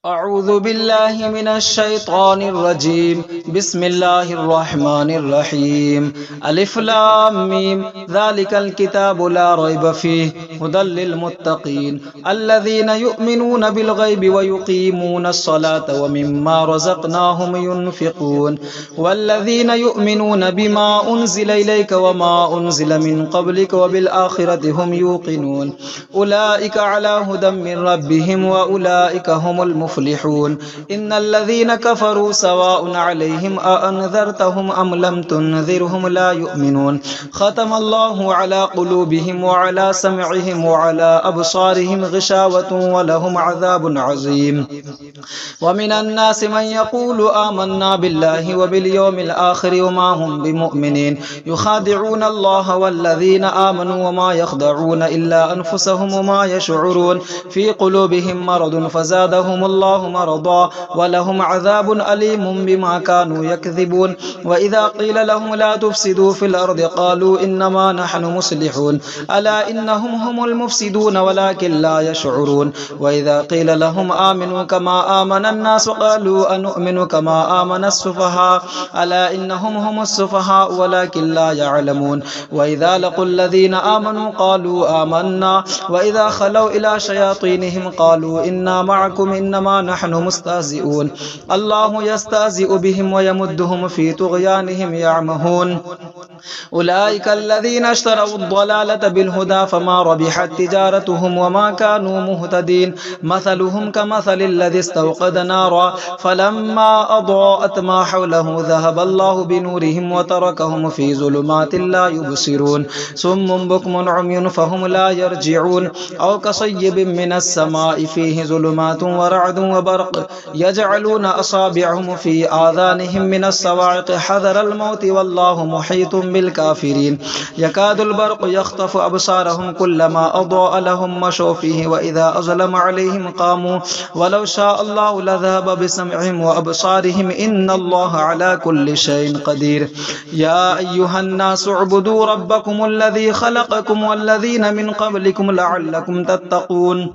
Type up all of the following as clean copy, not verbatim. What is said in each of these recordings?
أعوذ بالله من الشيطان الرجيم. بسم الله الرحمن الرحيم. ألف لام ميم. ذلك الكتاب لا ريب فيه هدى للمتقين الذين يؤمنون بالغيب ويقيمون الصلاة ومما رزقناهم ينفقون والذين يؤمنون بما أنزل إليك وما أنزل من قبلك وبالآخرة هم يوقنون أولئك على هدى من ربهم وأولئك هم المفلحون. إن الذين كفروا سواء عليهم أأنذرتهم أم لم تنذرهم لا يؤمنون. ختم الله على قلوبهم وعلى سمعهم وعلى أبصارهم غشاوة ولهم عذاب عظيم. ومن الناس من يقول آمنا بالله وباليوم الآخر وما هم بمؤمنين يخادعون الله والذين آمنوا وما يخدعون إلا أنفسهم وما يشعرون في قلوبهم مرض فزادهم الله مرضا ولهم عذاب أليم بما كانوا يكذبون. وإذا قيل لهم لا تفسدوا في الأرض قالوا إنما نحن مصلحون ألا إنهم هم المفسدون ولكن لا يشعرون. وإذا قيل لهم آمنوا كما آمن الناس قالوا أنؤمن كما آمن السفهاء ألا إنهم هم السفهاء ولكن لا يعلمون. وإذا لقوا الذين آمنوا قالوا آمنا وإذا خلوا إلى شياطينهم قالوا إنا معكم إنما نحن مستهزئون الله يستهزئ بهم ويمدهم في طغيانهم يعمهون. أولئك الذين اشتروا الضلالة بالهدى فما ربحت تجارتهم وما كانوا مهتدين. مثلهم كمثل الذي استوقد نارا فلما أضاءت ما حوله ذهب الله بنورهم وتركهم في ظلمات لا يبصرون صم بكم عمي فهم لا يرجعون. أو كصيب من السماء فيه ظلمات ورعد وبرق يجعلون أصابعهم في آذانهم من الصواعق حذر الموت والله محيط بالكافرين. يكاد البرق يخطف أبصارهم كلما أضاء لهم مشوا فيه وإذا أظلم عليهم قاموا ولو شاء الله لذهب بسمعهم وأبصارهم إن الله على كل شيء قدير. يا أيها الناس اعبدوا ربكم الذي خلقكم والذين من قبلكم لعلكم تتقون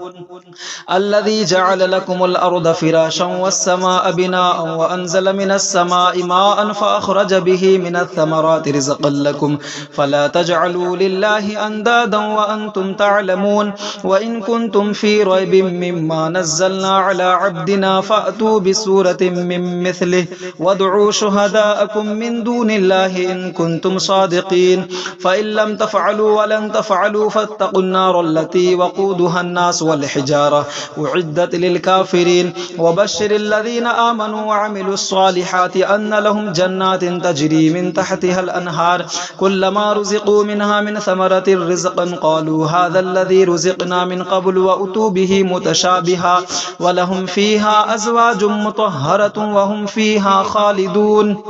الذي جعل لكم الأرض فراشا والسماء بناء وأنزل من السماء ماء فأخرج به من الثمرات رزقا لكم فلا تجعلوا لله أندادا وأنتم تعلمون. وإن كنتم في ريب مما نزلنا على عبدنا فأتوا بسورة من مثله وادعوا شهداءكم من دون الله إن كنتم صادقين فإن لم تفعلوا ولن تفعلوا فاتقوا النار التي وقودها الناس والحجارة أعدت للكافرين. وبشر الذين آمنوا وعملوا الصالحات أن لهم جنات تجري من تحتها الأنهار كلما رزقوا منها من ثمرة رزقا قالوا هذا الذي رزقنا من قبل وأتوا به متشابها ولهم فيها أزواج مطهرة وهم فيها خالدون.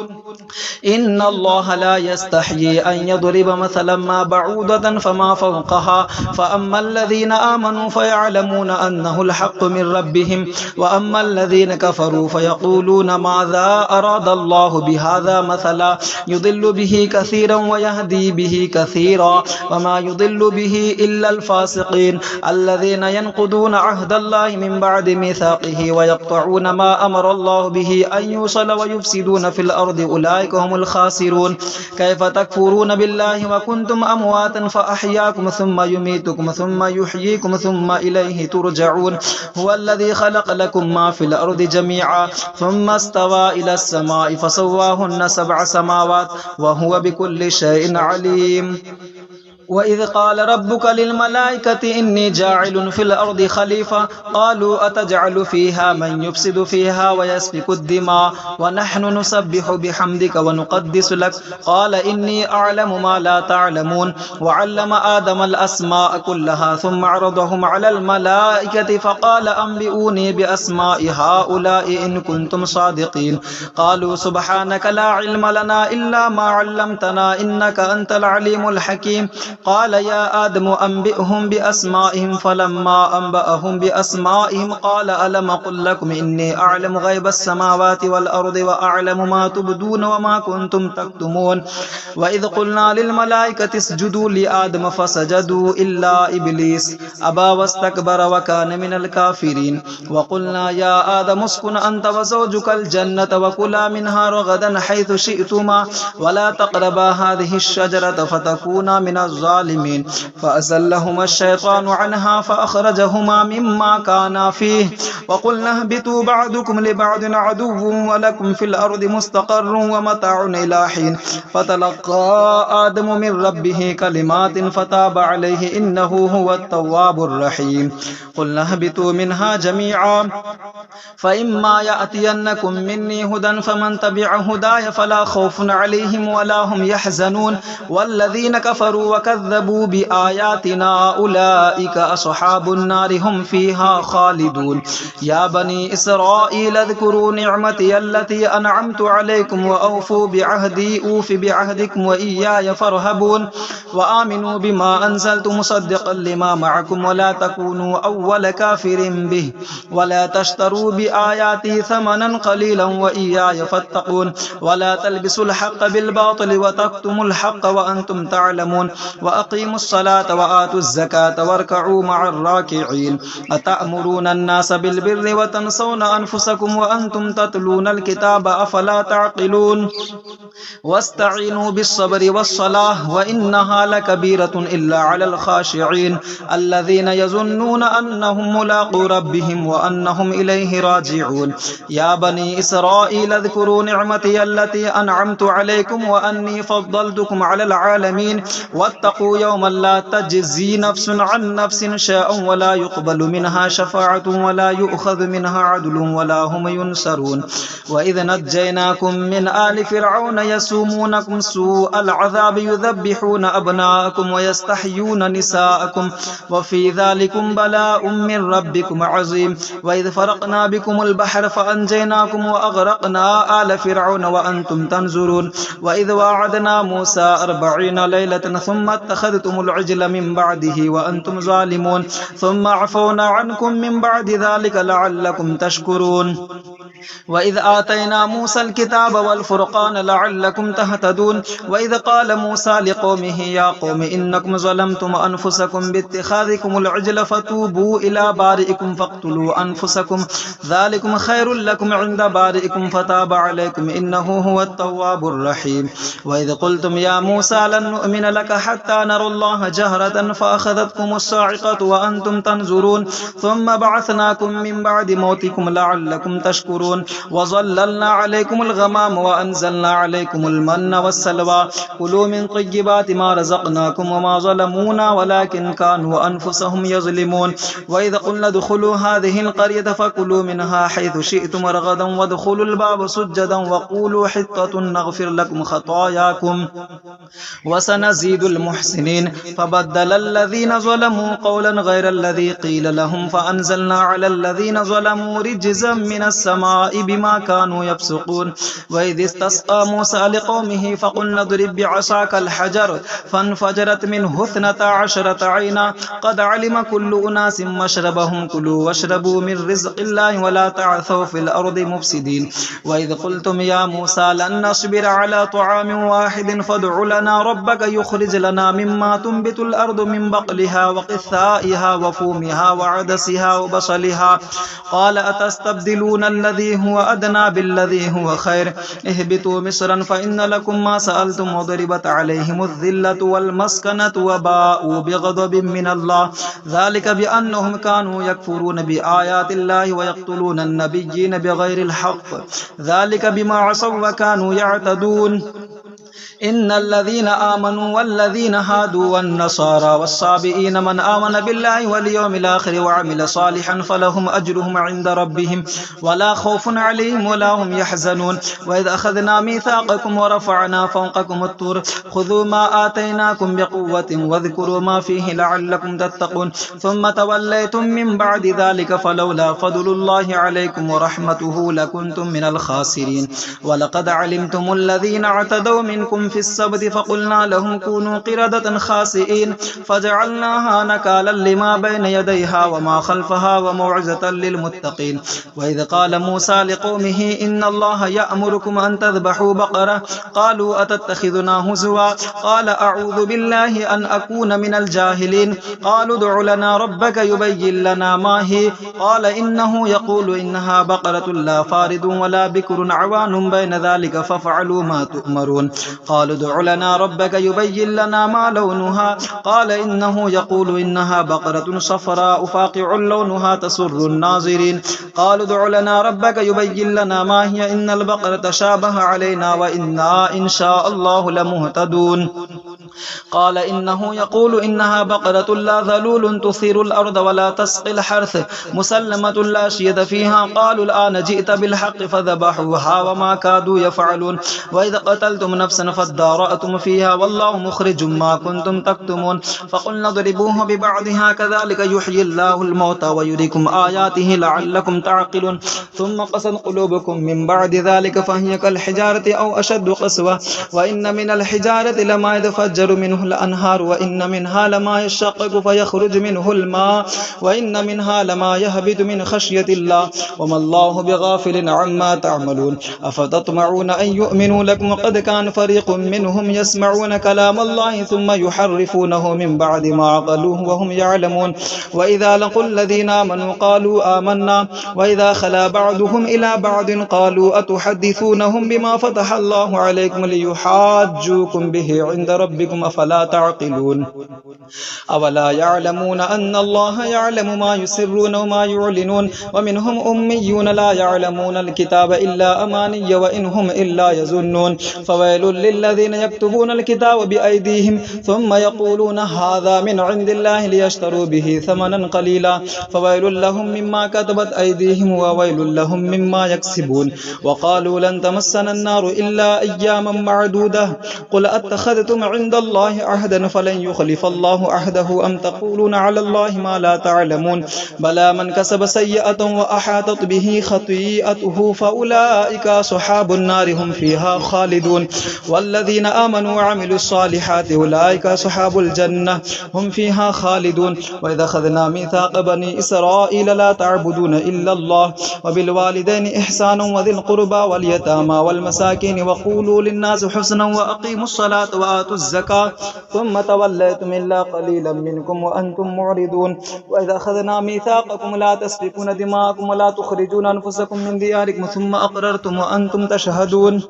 إن الله لا يستحيي أن يضرب مثلا ما بعوضة فما فوقها فأما الذين آمنوا فيعلمون أنه الحق من ربهم وأما الذين كفروا فيقولون ماذا أراد الله بهذا مثلا يضل به كثيرا ويهدي به كثيرا وما يضل به إلا الفاسقين الذين ينقضون عهد الله من بعد ميثاقه ويقطعون ما أمر الله به أن يوصل ويفسدون في الأرض أولئك هم الخاسرون. كيف تكفرون بالله وكنتم أمواتا فأحياكم ثم يميتكم ثم يحييكم ثم إليه ترجعون. هو الذي خلق لكم ما في الأرض جميعا ثم استوى إلى السماء فسواهن 7 سماوات وهو بكل شيء عليم. وإذ قال ربك للملائكة إني جاعل في الأرض خليفة قالوا أتجعل فيها من يفسد فيها ويسفك الدماء ونحن نسبح بحمدك ونقدس لك قال إني أعلم ما لا تعلمون. وعلم آدم الأسماء كلها ثم عرضهم على الملائكة فقال أنبئوني بأسماء هؤلاء إن كنتم صادقين قالوا سبحانك لا علم لنا إلا ما علمتنا إنك أنت العليم الحكيم. قال يا آدم أنبئهم بأسمائهم فلما أنبأهم بأسمائهم قال ألم أقل لكم إني أعلم غيب السماوات والأرض وأعلم ما تبدون وما كنتم تكتمون وإذ قلنا للملائكة اسجدوا لآدم فسجدوا إلا إبليس أبى واستكبر وكان من الكافرين وقلنا يا آدم اسكن أنت وزوجك الجنة وكلا منها رغدا حيث شئتما ولا تقربا هذه الشجرة فتكونا من الظالمين فأزلهما الشيطان عنها فأخرجهما مما كانا فيه وقلنا اهبطوا بعضكم لبعض عدو ولكم في الأرض مستقر ومتاع إلى حين فتلقى آدم من ربه كلمات فتاب عليه إنه هو التواب الرحيم قلنا اهبطوا منها جميعا فإما يأتينكم مني هدى فمن تبع هداي فلا خوف عليهم ولا هم يحزنون والذين كفروا وكذبوا بآياتنا أولئك أصحاب النار هم فيها خالدون يا بني إسرائيل اذكروا نعمتي التي أنعمت عليكم وأوفوا بعهدي أوف بعهدكم وإياي فارهبون وآمنوا بما أنزلت مصدقا لما معكم ولا تكونوا أول كافر به ولا تشتروا بآياتي ثمنا قليلا وإياي فاتقون ولا تلبسوا الحق بالباطل وتكتموا الحق وأنتم تعلمون وأقيموا الصلاة وآتوا الزكاة واركعوا مع الراكعين أتأمرون الناس بالبر وتنسون أنفسكم وأنتم تتلون الكتاب أفلا تعقلون واستعينوا بالصبر والصلاة وإنها لكبيرة إلا على الخاشعين الذين يظنون أنهم ملاقو ربهم وأنهم إليه راجعون يا بني إسرائيل اذكروا نعمتي التي أنعمت عليكم وأني فضلتكم على العالمين واتقوا يوما لا تجزي نفس عن نفس شيئا ولا يقبل منها شفاعة ولا يؤخذ منها عدل ولا هم ينصرون وإذ نجيناكم من آل فرعون يسومونكم سوء العذاب يذبحون أبناءكم ويستحيون نساءكم وفي ذلكم بلاء من ربكم عظيم وإذ فرقنا بكم البحر فأنجيناكم وأغرقنا آل فرعون وأنتم تنظرون وإذ وعدنا موسى 40 ليلة ثم اتخذتم العجل من بعده وأنتم ظالمون ثم عفونا عنكم من بعد ذلك لعلكم تشكرون وإذ آتينا موسى الكتاب والفرقان لعلكم تهتدون وإذ قال موسى لقومه يا قوم إنكم ظلمتم أنفسكم باتخاذكم العجل فتوبوا إلى بارئكم فاقتلوا أنفسكم ذلكم خير لكم عند بارئكم فتاب عليكم إنه هو التواب الرحيم وإذ قلتم يا موسى لن نؤمن لك حتى نرى الله جهرة فأخذتكم الصاعقة وأنتم تنظرون ثم بعثناكم من بعد موتكم لعلكم تشكرون وظللنا عليكم الغمام وأنزلنا عليكم المن والسلوى كلوا من طيبات ما رزقناكم وما ظلمونا ولكن كانوا أنفسهم يظلمون وإذا قلنا ادخلوا هذه القرية فكلوا منها حيث شئتم رغدا وادخلوا الباب سجدا وقولوا حطة نغفر لكم خطاياكم وسنزيد المحسنين فبدل الذين ظلموا قولا غير الذي قيل لهم فأنزلنا على الذين ظلموا رجزا من السماء بما كانوا يفسقون وإذ استسقى موسى لقومه فقلنا اضرب بعصاك الحجر فانفجرت منه 12 عينا قد علم كل أناس مشربهم كلوا واشربوا من رزق الله ولا تعثوا في الأرض مفسدين وإذ قلتم يا موسى لن نصبر على طعام واحد فادع لنا ربك يخرج لنا مما تنبت الأرض من بقلها وقثائها وفومها وعدسها وبصلها قال أتستبدلون الذي هو أدنى بالذي هو خير اهبطوا مصرا فإن لكم ما سألتم وضربت عليهم الذلة والمسكنة وباءوا بغضب من الله ذلك بأنهم كانوا يكفرون بآيات الله ويقتلون النبيين بغير الحق ذلك بما عصوا وكانوا يعتدون إن الذين آمنوا والذين هادوا والنصارى والصابئين من آمن بالله واليوم الآخر وعمل صالحا فلهم أجرهم عند ربهم ولا خوف عليهم ولا هم يحزنون وإذ أخذنا ميثاقكم ورفعنا فوقكم الطور خذوا ما آتيناكم بقوة واذكروا ما فيه لعلكم تتقون ثم توليتم من بعد ذلك فلولا فضل الله عليكم ورحمته لكنتم من الخاسرين ولقد علمتم الذين اعتدوا منكم منكم في السبت فقلنا لهم كونوا قردة خاسئين فجعلناها نكالا لما بين يديها وما خلفها وموعظة للمتقين. وإذ قال موسى لقومه إن الله يأمركم أن تذبحوا بقرة قالوا أتتخذنا هزوا قال أعوذ بالله أن أكون من الجاهلين قالوا ادع لنا ربك يبين لنا ما هي قال إنه يقول إنها بقرة لا فارض ولا بكر عوان بين ذلك فافعلوا ما تؤمرون قالوا ادع لنا ربك يبين لنا ما لونها قال إنه يقول إنها بقرة صفراء فاقع لونها تسر الناظرين قالوا ادع لنا ربك يبين لنا ما هي إن البقرة شابه علينا وإنا إن شاء الله لمهتدون قال إنه يقول إنها بقرة لا ذلول تثير الأرض ولا تسقي الحرث مسلمة لا شية فيها قالوا الآن جئت بالحق فذبحوها وما كادوا يفعلون وإذا قتلتم نفسا فادارأتم فيها والله مخرج ما كنتم تكتمون فقلنا اضربوه ببعضها كذلك يحيي الله الموتى ويريكم آياته لعلكم تعقلون ثم قست قلوبكم من بعد ذلك فهي كالحجارة أو أشد قسوة وإن من الحجارة لما يتفجر منه الأنهار وإن منها لما يشقق فيخرج منه الماء وإن منها لما يهبط من خشية الله وما الله بغافل عما تعملون أفتطمعون أن يؤمنوا لكم وقد كان فريق منهم يسمعون كلام الله ثم يحرفونه من بعد ما عقلوه وهم يعلمون وإذا لقوا الذين آمنوا قالوا آمنا وإذا خلا بعضهم إلى بعض قالوا أتحدثونهم بما فتح الله عليكم ليحاجوكم به عند ربكم أفلا تعقلون أولا يعلمون أن الله يعلم ما يسرون وما يعلنون ومنهم أميون لا يعلمون الكتاب إلا أماني وإن هم إلا يظنون فويل للذين يكتبون الكتاب بأيديهم ثم يقولون هذا من عند الله ليشتروا به ثمنا قليلا فويل لهم مما كتبت أيديهم وويل لهم مما يكسبون وقالوا لن تمسنا النار إلا أياما معدودة قل أتخذتم عند الله عهدا فلن يخلف الله عهده أم تقولون على الله ما لا تعلمون بلى من كسب سيئة وأحاطت به خطيئته فأولئك أصحاب النار هم فيها خالدون والذين آمنوا وعملوا الصالحات أولئك أصحاب الجنة هم فيها خالدون وإذا أخذنا ميثاق بني إسرائيل لا تعبدون إلا الله وبالوالدين إحسانا وذي القربى واليتامى والمساكين وقولوا للناس حسنا وأقيموا الصلاة وآتوا الزكاة ثم توليتم إلا قليلا منكم وأنتم معرضون وإذا أخذنا ميثاقكم لا تسفكون دماءكم ولا تخرجون أنفسكم من دياركم ثم أقررتم وأنتم تشهدون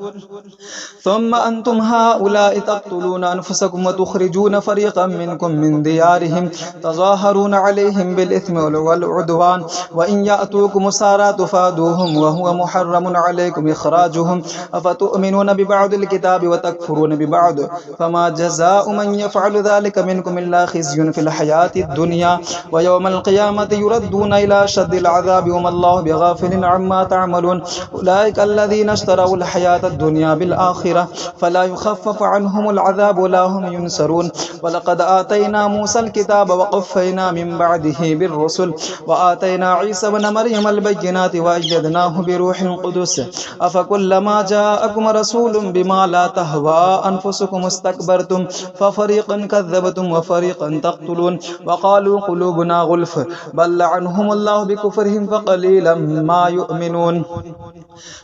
ثم أنتم هؤلاء تقتلون أنفسكم وتخرجون فريقا منكم من ديارهم تظاهرون عليهم بالإثم والعدوان وإن يأتوكم سارى تفادوهم وهو محرم عليكم إخراجهم أفتؤمنون ببعض الكتاب وتكفرون ببعض فما جزاء من يفعل ذلك منكم إلا خزي في الحياة الدنيا ويوم القيامة يردون إلى شد العذاب وما الله بغافل عما تعملون أولئك الذين اشتروا الحياة الدنيا بالآخرة فلا يخفف عنهم العذاب ولا هم ينصرون ولقد آتينا موسى الكتاب وقفينا من بعده بالرسل وآتينا عيسى بن مريم البينات وأيدناه بروح القدس أفكلما جاءكم رسول بما لا تهوى أنفسكم استكبرتم ففريقا كذبتم وفريقا تقتلون وقالوا قلوبنا غلف بل لعنهم الله بكفرهم فقليلا ما يؤمنون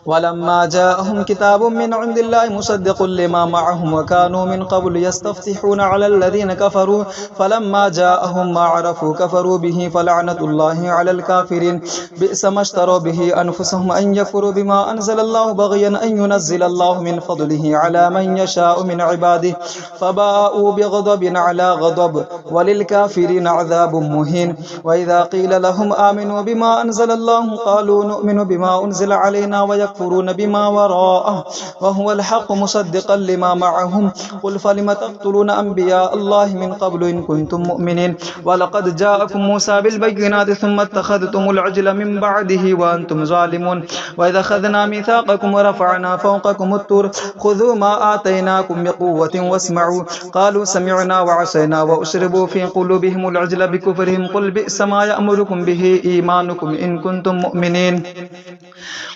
ولما جاءهم كتاب من عند الله مصدق لما معهم وكانوا من قبل يستفتحون على الذين كفروا فلما جاءهم ما عرفوا كفروا به فلعنة الله على الكافرين بئس ما اشتروا به أنفسهم أن يكفروا بما أنزل الله بغيا أن ينزل الله من فضله على من يشاء من عباده فباءوا بغضب على غضب وللكافرين عذاب مهين وإذا قيل لهم آمنوا بما أنزل الله قالوا نؤمن بما أنزل علينا ويكفرون بما وراءه وهو الحق مصدقا لما معهم قل فلم تقتلون أنبياء الله من قبل إن كنتم مؤمنين ولقد جاءكم موسى بالبينات ثم اتخذتم العجل من بعده وأنتم ظالمون وإذا أخذنا ميثاقكم ورفعنا فوقكم الطور خذوا ما آتيناكم بقوة واسمعوا قالوا سمعنا وعصينا وأشربوا في قلوبهم العجل بكفرهم قل بئس ما يأمركم به إيمانكم إن كنتم مؤمنين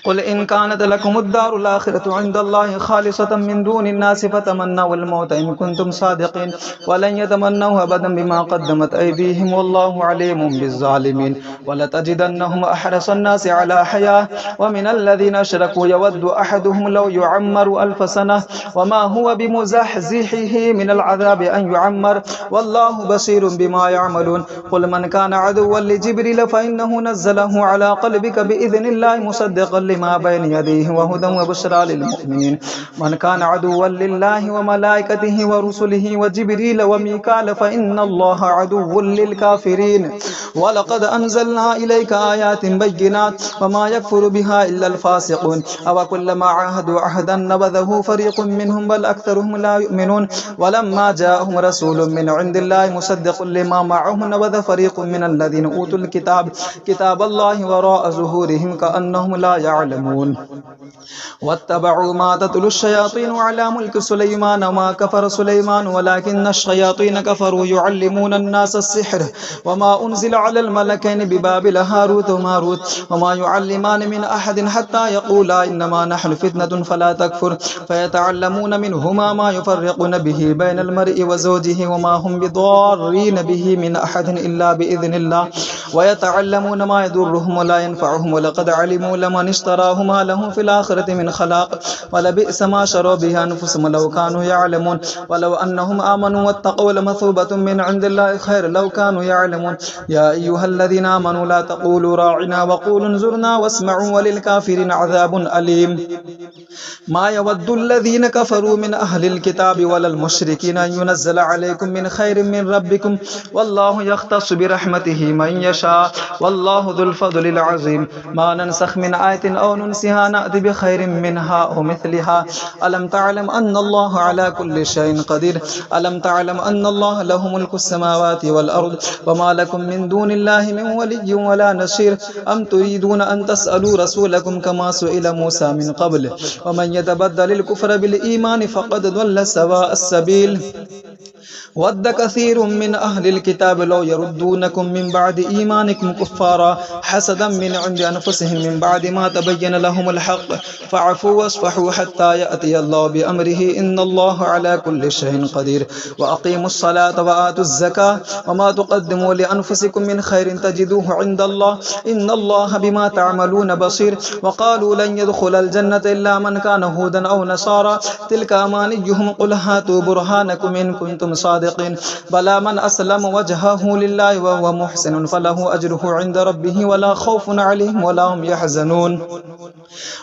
قل إن كانت لكم الدار الآخرة عند الله خالصة من دون الناس فتمنوا الموت إن كنتم صادقين ولن يتمنوا أبدا بما قدمت أيديهم والله عليم بالظالمين ولتجدنهم أحرص الناس على حياة ومن الذين أشركوا يود أحدهم لو يعمر 1000 سنة وما هو بمزحزحه من العذاب أن يعمر والله بصير بما يعملون قل من كان عدوا لجبريل فإنه نزله على قلبك بإذن الله مصدقا لما بين يديه وهدى وبشرى للمؤمنين من كان عدوا لله وملائكته ورسله وجبريل وميكال فإن الله عدو للكافرين ولقد أنزلنا إليك آيات بينات وما يكفر بها إلا الفاسقون أو كلما عاهدوا عهدا نبذه فريق منهم بل أكثرهم لا يؤمنون ولما جاءهم رسول من عند الله مصدق لما معهم نبذ فريق من الذين أوتوا الكتاب كتاب الله وراء ظهورهم كأنهم لا يعلمون واتبعوا ما تتلو الشياطين على ملك سليمان وما كفر سليمان ولكن الشياطين كفروا يعلمون الناس السحر وما أنزل على الملكين ببابل هاروت وماروت وما يعلمان من أحد حتى يقولا إنما نحن فتنة فلا تكفر فيتعلمون منهما ما يفرقون به بين المرء وزوجه وما هم بضارين به من أحد إلا بإذن الله ويتعلمون ما يضرهم ولا ينفعهم ولقد علموا لمن اشتراه ما له في الآخرة من خلاق ولبئس ما شروا به أنفسهم لو كانوا يعلمون ولو أنهم آمنوا واتقوا لمثوبة من عند الله خير لو كانوا يعلمون يا أيها الذين آمنوا لا تقولوا راعنا وقولوا انظرنا واسمعوا وللكافرين عذاب أليم ما يود الذين كفروا من أهل الكتاب ولا المشركين أن ينزل عليكم من خير من ربكم والله يختص برحمته من يشاء والله ذو الفضل العظيم ما ننسخ من آية أو ننسها نأتي بخير منها أو مثلها ألم تعلم أن الله على كل شيء قدير ألم تعلم أن الله له ملك السماوات والأرض وما لكم من دون الله من ولي ولا نصير أم تريدون أن تسألوا رسولكم كما سئل موسى من قبل ومن يتبدل الكفر بالإيمان فقد ضل سواء السبيل ود كثير من أهل الكتاب لو يردونكم من بعد إيمانكم كفارا حسدا من عند أنفسهم من بعد ما تبين لهم الحق فاعفوا واصفحوا حتى يأتي الله بأمره إن الله على كل شيء قدير وأقيموا الصلاة وآتوا الزكاة وما تقدموا لأنفسكم من خير تجدوه عند الله إن الله بما تعملون بصير وقالوا لن يدخل الجنة إلا من كان هودا أو نصارى تلك أمانيهم قل هاتوا برهانكم إن كنتم صادقين بلى من أسلم وجهه لله وهو محسن فله أجره عند ربه ولا خوف عليهم ولا هم يحزنون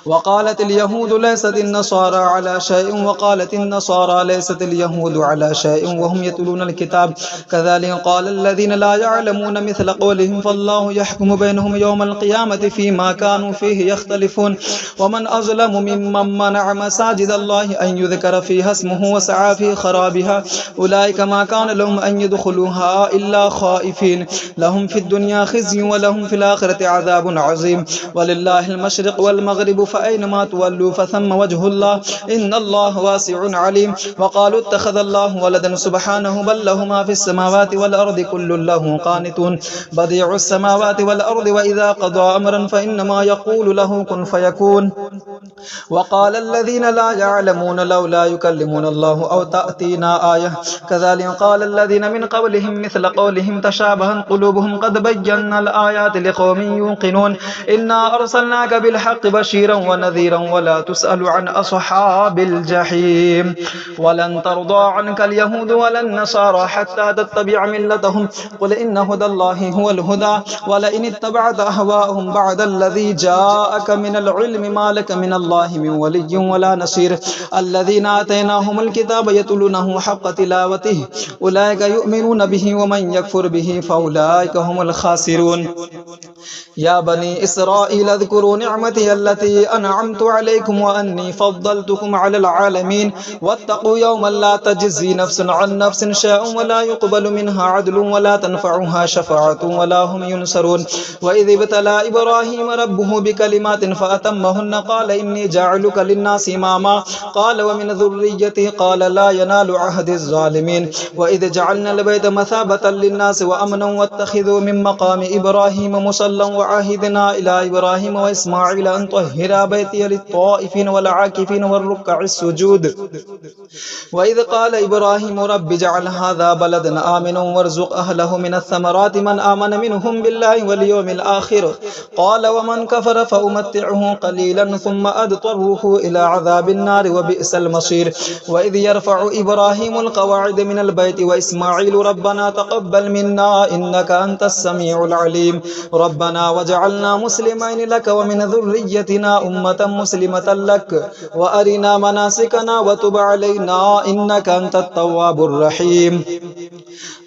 وقالت اليهود ليست النصارى على شيء وقالت النصارى ليست اليهود على شيء وهم يتلون الكتاب كذلك قال الذين لا يعلمون مثل قولهم فالله يحكم بينهم يوم القيامة فيما كانوا فيه يختلفون ومن أظلم ممن منع مساجد الله أن يذكر فيها اسمه وسعى في خرابها أولئك ما كان لهم أن يدخلوها إلا خائفين لهم في الدنيا خزي ولهم في الآخرة عذاب عظيم ولله المشرق والمغرب فأينما تولوا فثم وجه الله إن الله واسع عليم وقالوا اتخذ الله ولدا سبحانه بل له ما في السماوات والأرض كل له قانتون بديع السماوات والأرض وإذا قضى أمرا فإنما يقول له كن فيكون وقال الذين لا يعلمون لولا يكلمون الله أو تأتينا آية كذلك قال الذين من قبلهم مثل قولهم تشابها قلوبهم قد بينا الآيات لقوم يوقنون إنا أرسلناك بالحق بشيرا ونذيرا ولا تسأل عن أصحاب الجحيم ولن ترضى عنك اليهود ولا النصارى حتى تتبع ملتهم قل إن هدى الله هو الهدى ولئن اتبعت أهواءهم بعد الذي جاءك من العلم ما لك من الله من ولي ولا نصير الذين آتيناهم الكتاب يتلونه حق تلاوته أولئك يؤمنون به ومن يكفر به فأولئك هم الخاسرون يا بني إسرائيل اذكروا نعمتي التي أنعمت أنعمت عليكم وأني فضلتكم على العالمين واتقوا يوما لا تجزي نفس عن نفس شيئا ولا يقبل منها عدل ولا تنفعها شفاعة ولا هم ينصرون وإذ ابتلى إبراهيم ربه بكلمات فأتمهن قال إني جاعلك للناس إماما قال ومن ذريته قال لا ينال عهد الظالمين وإذ جعلنا البيت مثابة للناس وأمنا واتخذوا من مقام إبراهيم مصلى وعهدنا إلى إبراهيم وإسماعيل أن طهرا بيتي للطائفين والعاكفين والركع السجود وإذ قال إبراهيم رب اجعل هذا بلدا آمنا وارزق أهله من الثمرات من آمن منهم بالله واليوم الآخر قال ومن كفر فأمتعه قليلا ثم أضطره إلى عذاب النار وبئس المصير وإذ يرفع إبراهيم القواعد من البيت وإسماعيل ربنا تقبل منا إنك أنت السميع العليم ربنا وجعلنا مسلمين لك ومن ذريتنا أمة مسلمة لك وأرنا مناسكنا وتب علينا إنك أنت التواب الرحيم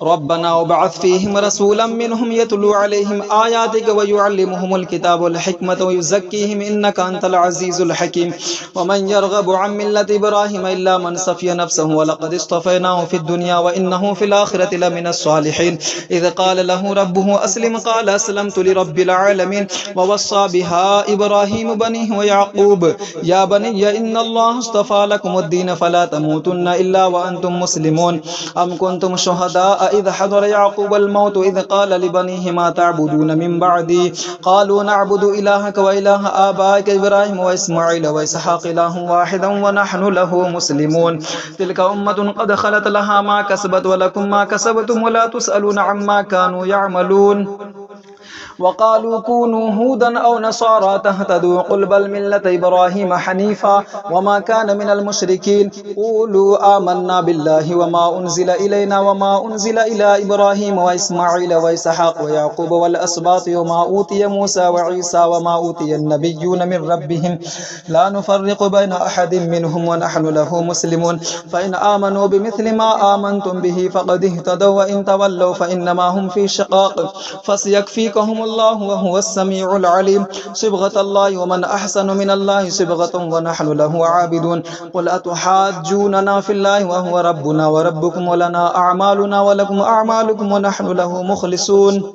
ربنا وبعث فيهم رسولا منهم يتلو عليهم آياتك ويعلمهم الكتاب والحكمة ويزكيهم إنك أنت العزيز الحكيم ومن يرغب عن ملة إبراهيم إلا من صفي نفسه ولقد اصطفيناه في الدنيا وإنه في الآخرة لمن الصالحين إذ قال له ربه أسلم قال أسلمت لرب العالمين ووصى بها إبراهيم بنيه ويعقوب يا بني إن الله اصطفى لكم الدين فلا تموتن إلا وأنتم مسلمون أم كنتم شهداء إذ حضر يعقوب الموت إذ قال لبنيه ما تعبدون من بعدي قالوا نعبد إلهك وإله آبائك إبراهيم وإسماعيل وإسحاق إله واحدا ونحن له مسلمون تلك أمة قد خلت لها ما كسبت ولكم ما كسبتم ولا تسألون عما كانوا يعملون وقالوا كونوا هودا أو نصارى تهتدوا قل بل ملة إبراهيم حنيفا وما كان من المشركين قولوا آمنا بالله وما أنزل إلينا وما أنزل إلى إبراهيم وإسماعيل وإسحاق ويعقوب والأسباط وما أوتي موسى وعيسى وما أوتي النبيون من ربهم لا نفرق بين أحد منهم ونحن له مسلمون فإن آمنوا بمثل ما آمنتم به فقد اهتدوا وإن تولوا فإنما هم في شقاق فسيكفيكهم الله وهو السميع العليم صبغة الله ومن أحسن من الله صبغة ونحن له عابدون قل أتحاجوننا في الله وهو ربنا وربكم ولنا أعمالنا ولكم أعمالكم ونحن له مخلصون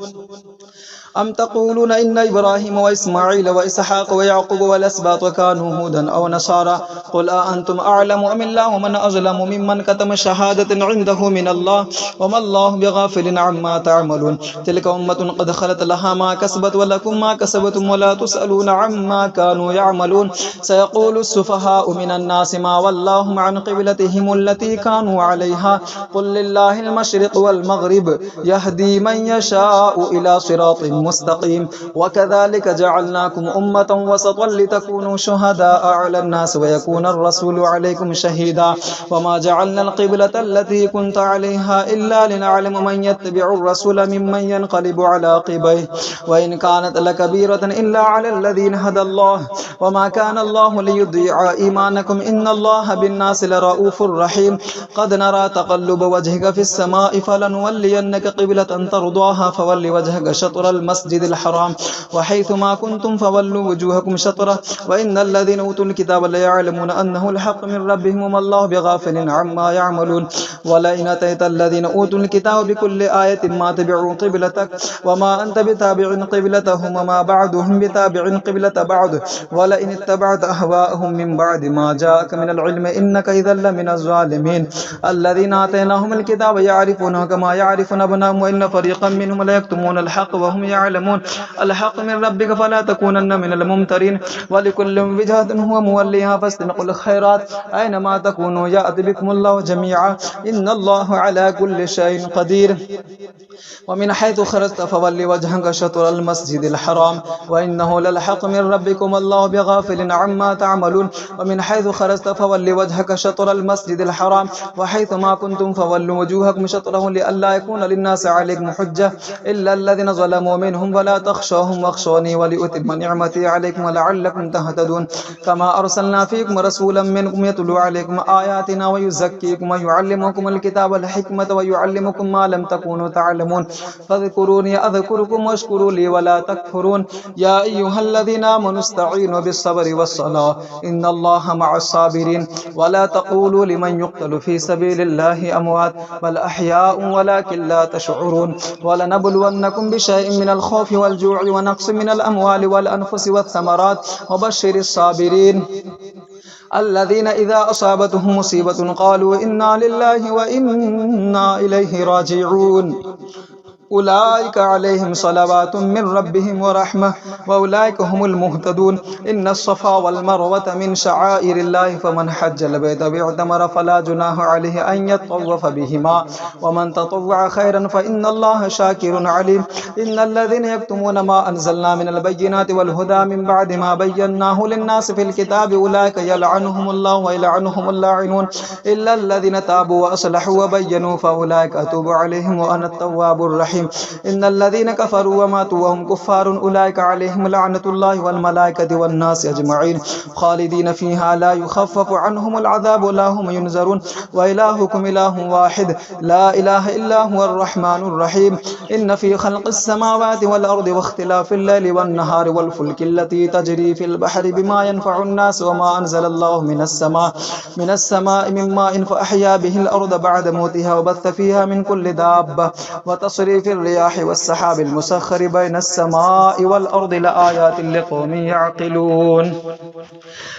أم تقولون إن إبراهيم وإسماعيل وإسحاق ويعقوب والأسباط كانوا هودا أو نصارى قل أأنتم أعلم أم الله ومن أظلم ممن كتم شهادة عنده من الله وما الله بغافل عما تعملون تلك أمة قد خلت لها ما كسبت ولكم ما كسبتم ولا تسألون عما كانوا يعملون سيقول السفهاء من الناس ما ولاهم عن قبلتهم التي كانوا عليها قل لله المشرق والمغرب يهدي من يشاء إلى صراط مستقيم وكذلك جعلناكم أمة وسطا لتكونوا شهداء على الناس ويكون الرسول عليكم شهيدا وما جعلنا القبلة التي كنت عليها إلا لنعلم من يتبع الرسول ممن ينقلب على عقبيه وإن كانت لكبيرة إلا على الذين هدى الله وما كان الله ليضيع إيمانكم إن الله بالناس لرؤوف رحيم قد نرى تقلب وجهك في السماء فلنولينك قبلة ترضاها فول وجهك شطر المسجد الحرام وحيث ما كنتم فولوا وجوهكم شطره وإن الذين أوتوا الكتاب ليعلمون أنه الحق من ربهم وما الله بغافل عما يعملون ولئن أتيت الذين أوتوا الكتاب بكل آية ما تبعوا قبلتك وما أنت بتابع قبلتهم وما بعدهم بتابع قبلة بعض ولئن اتبعت أهواءهم من بعد ما جاءك من العلم إنك إذا لمن الظالمين الذين آتيناهم الكتاب يعرفونه كما يعرفون أبناءهم وإن فريقا منهم ليكتمون الحق وهم يعلمون الحق من ربك فلا تكونن من الممترين ولكل وجهة هو موليها فاستبقوا الخيرات أينما تكونوا يأتي بكم الله جميعا إن الله على كل شيء قدير ومن حيث خرجت فول وجهك شطر المسجد الحرام وإنه للحق من ربكم الله بغافل عما تعملون ومن حيث خرجت فول وجهك شطر المسجد الحرام وحيث ما كنتم فولوا وجوهكم شطره لئلا يكون للناس عليكم حجة إلا الذين ظلموا منهم ولا تخشوهم واخشوني ولأتم نعمتي عليكم ولعلكم تهتدون كما أرسلنا فيكم رسولا منكم يتلو عليكم آياتنا ويزكيكم ويعلمكم الكتاب والحكمة ويعلمكم ما لم تكونوا تعلمون فاذكروني أذكركم واشكروا لي ولا تكفرون يا أيها الذين آمنوا استعينوا بالصبر والصلاة إن الله مع الصابرين ولا تقولوا لمن يقتل في سبيل الله أموات بل أحياء ولكن لا تشعرون ولنبلونكم بشيء من الخوف والجوع ونقص من الأموال والأنفس والثمرات وبشر الصابرين الذين إذا أصابتهم مصيبة قالوا إنا لله وإنا إليه راجعون أولئك عليهم صلوات من ربهم ورحمة وأولئك هم المهتدون إن الصفا والمروة من شعائر الله فمن حج البيت واعتمر فلا جناح عليه أن يطوف بهما ومن تطوع خيرا فإن الله شاكر عليم إن الذين يكتمون ما أنزلنا من البينات والهدى من بعد ما بيناه للناس في الكتاب أولئك يلعنهم الله ويلعنهم اللاعنون إلا الذين تابوا وأصلحوا وبينوا فأولئك أتوب عليهم وأنا التواب الرحيم إن الذين كفروا وماتوا وهم كفار أولئك عليهم لعنة الله والملائكة والناس أجمعين خالدين فيها لا يخفف عنهم العذاب ولا هم ينذرون وإلهكم إله واحد لا إله إلا هو الرحمن الرحيم إن في خلق السماوات والأرض واختلاف الليل والنهار والفلك التي تجري في البحر بما ينفع الناس وما أنزل الله من السماء من ماء فأحيا به الأرض بعد موتها وبث فيها من كل دابة وتصريف الرياح والسحاب المسخر بين السماء والأرض لآيات لقوم يعقلون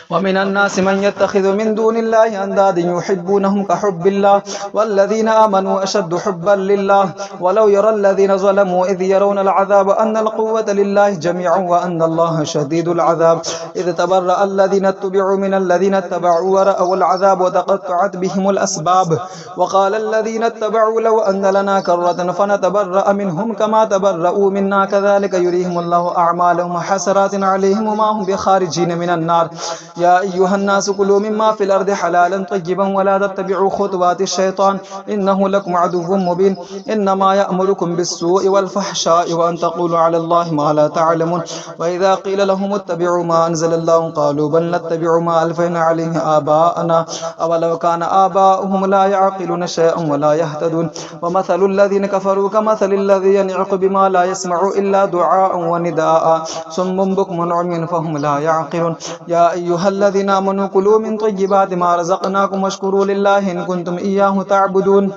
ومن الناس من يتخذ من دون الله أندادا يحبونهم كحب الله والذين آمنوا أشد حبا لله ولو يرى الذين ظلموا إذ يرون العذاب أن القوة لله جميعا وأن الله شديد العذاب إذ تبرأ الذين اتبعوا من الذين اتبعوا ورأوا العذاب وتقطعت بهم الأسباب وقال الذين اتبعوا لو أن لنا كرة فنتبرأ منهم كما تبرأوا منا كذلك يريهم الله أعمالهم حسرات عليهم وما هم بخارجين من النار يا أيها الناس كلوا مما في الأرض حلالا طيبا ولا تتبعوا خطوات الشيطان إنه لكم عدو مبين إنما يأمركم بالسوء والفحشاء وأن تقولوا على الله ما لا تعلمون وإذا قيل لهم اتبعوا ما أنزل الله قالوا بل نتبع ما ألفينا عليه آباءنا أولو كان آباؤهم لا يعقلون شيئا ولا يهتدون ومثل الذين كفروا كمثل الذي ينعق بما لا يسمع إلا دعاء ونداء صم بكم عمي فهم لا يعقلون يا أيها الذين آمنوا كلوا من طيبات ما رزقناكم واشكروا لله إن كنتم إياه تعبدون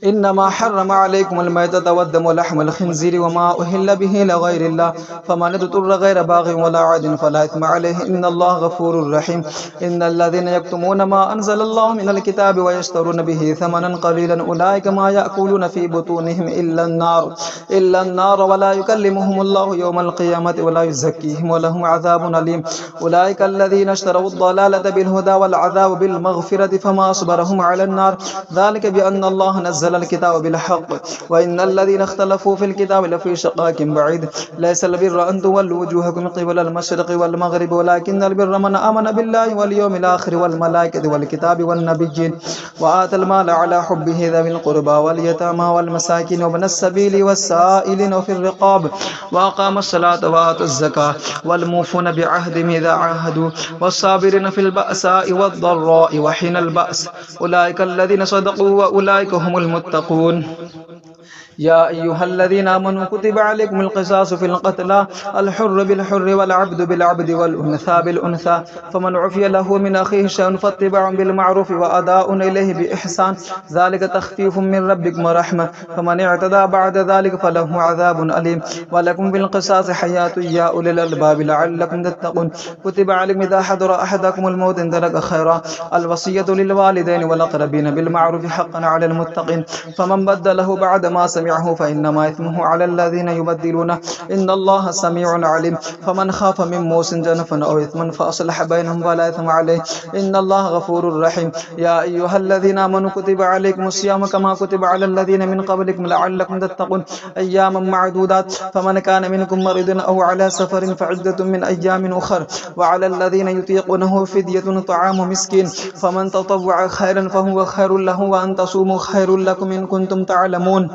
إنما حرم عليكم الميتة والدم ولحم الخنزير وما أهل به لغير الله فمن اضطر غير باغ ولا عاد فلا إثم عليه إن الله غفور رحيم إن الذين يكتمون ما أنزل الله من الكتاب ويشترون به ثمنا قليلا أولئك ما يأكلون في بطونهم إلا النار ولا يكلمهم الله يوم القيامة ولا يزكيهم ولهم عذاب أليم أولئك الذين اشتروا الضلالة بالهدى والعذاب بالمغفرة فما أصبرهم على النار ذلك بأن الله نزل الكتاب بالحق وإن الذين اختلفوا في الكتاب لفي شقاق بعيد ليس البر أن تولوا وجوهكم قبل المشرق والمغرب ولكن البر من آمن بالله واليوم الآخر والملائكة والكتاب والنبيين وآتى المال على حبه ذوي القربى واليتامى والمساكين وابن السبيل والسائلين وفي الرقاب وأقام الصلاة وآتى الزكاة والموفون بعهدهم إذا عاهدوا والصابرين في البأساء والضراء وحين البأس أولئك الذين صدقوا وأولئك هم المتقون يا أيها الذين آمنوا كتب عليكم القصاص في القتلى الحر بالحر والعبد بالعبد والأنثى بالأنثى فمن عفي له من أخيه شيء فاتباع بالمعروف وأداء إليه بإحسان ذلك تخفيف من ربكم ورحمة فمن اعتدى بعد ذلك فله عذاب أليم ولكم بالقصاص حياة يا أولي الألباب لعلكم تتقون كتب عليكم إذا حضر أحدكم الموت إن ترك خيرا الوصية للوالدين والأقربين بالمعروف حقا على المتقين فمن بدله بعد ما سمعه فإنما إثمه على الذين يبدلونه إن الله سميع عليم فمن خاف من موص جنفا أو إثما فأصلح بينهم فلا إثم عليه إن الله غفور رحيم يا أيها الذين آمنوا كتب عليكم الصيام كما كتب على الذين من قبلكم لعلكم تتقون أياما معدودات فمن كان منكم مريض أو على سفر فعدة من أيام أخر وعلى الذين يطيقونه فدية طعام مسكين فمن تطوع خيرا فهو خير له وأن تصوموا خير لكم إن كنتم تعلمون